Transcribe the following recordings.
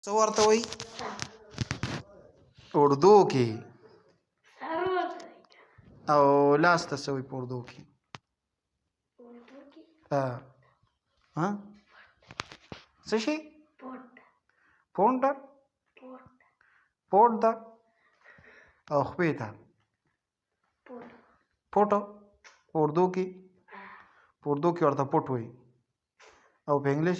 څه ورته وایي اردو کې او لاس ته څه وایي په اردو کې ها څه شي پونډ پوټ ده او خپې ته پوټو اردو کې ورته پوټ وایي او په انګلیش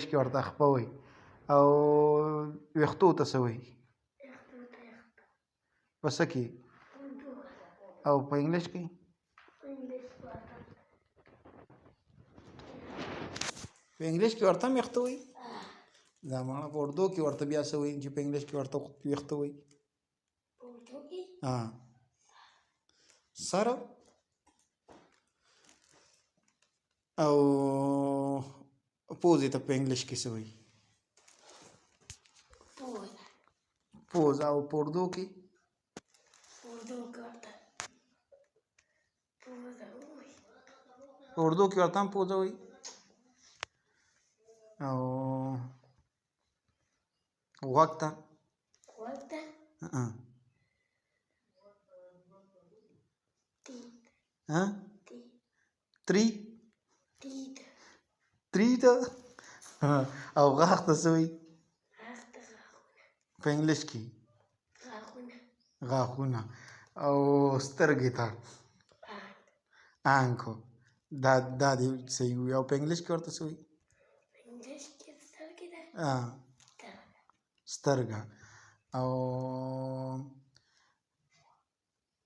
کې ورته خپه وایي او ویښتو ته څه وایي په څه کې او په انګلیش کې ورته هم ویښته وایي دا مانا په اردو کې ورته بیا څه وایي چې په انګلیش کې ورته ویښته وایي سر او پوزې ته په انګلیش کې څه وایي پوز او په اردو کې ورته هم پوزه وایي او غوږ ته تری ته او غاښ ته څه وایي په انګلیش کې غاښونه او سترګې ته آنکو دا دې صحیح وي او په انګلیش کې ورته څه وایي سترګه او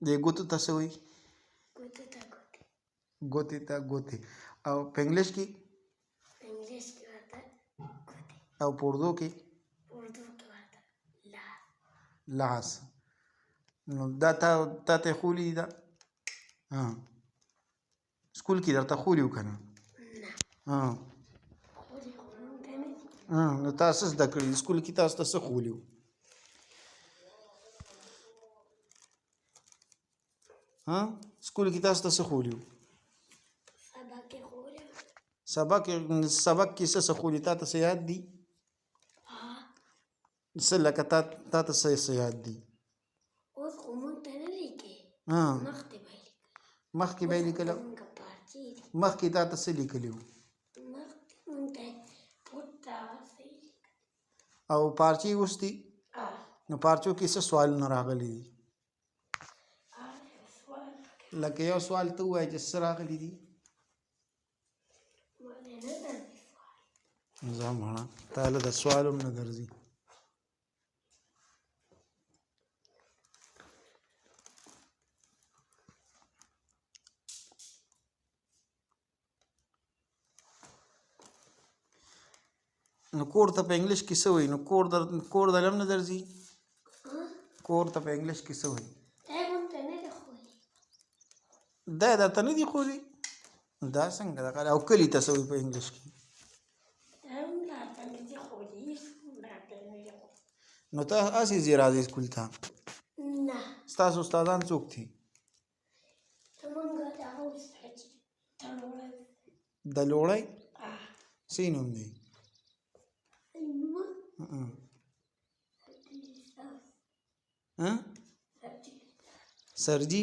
دې ګوتو ته څه وایي ګوتې ته ګوتې او په انګلیش کې او په اردو کې لاس نو دا تا ته ښوولي دي دا سکول کې درته ښوولي وو که نه نو تاسو زده کړي سکول کې تاسو ته څه ښوولي وو سکول کې تاسو ته څه ښوولي وو سبق کې څه ښوولي تا ته څه یاد دي څه لکه تا ته څه یاد دي اوس خو مونږ ته نه لیکې مخکې به یې لیکله مخکې تا ته څه لیکلي وو او پارچې اوس دي نو پارچو کې څه سوالونه راغلي دي لکه یو سوال ته ووایه چې څه راغلي دي ځه مړه تاله د سوال هم نه درځي نو کور ته په انګلیش کې څه وایي نو کور دله هم نه درځي کور ته په انګلیش کې څه وایي دا درته نه دي ښوولي دا څنګه ده او کلي ته څه وایي په انګلیش کې نو ته هسې ځې راځې سکول ته ستاسو استادان څوک دي د لوړی څه نوم دی سرجي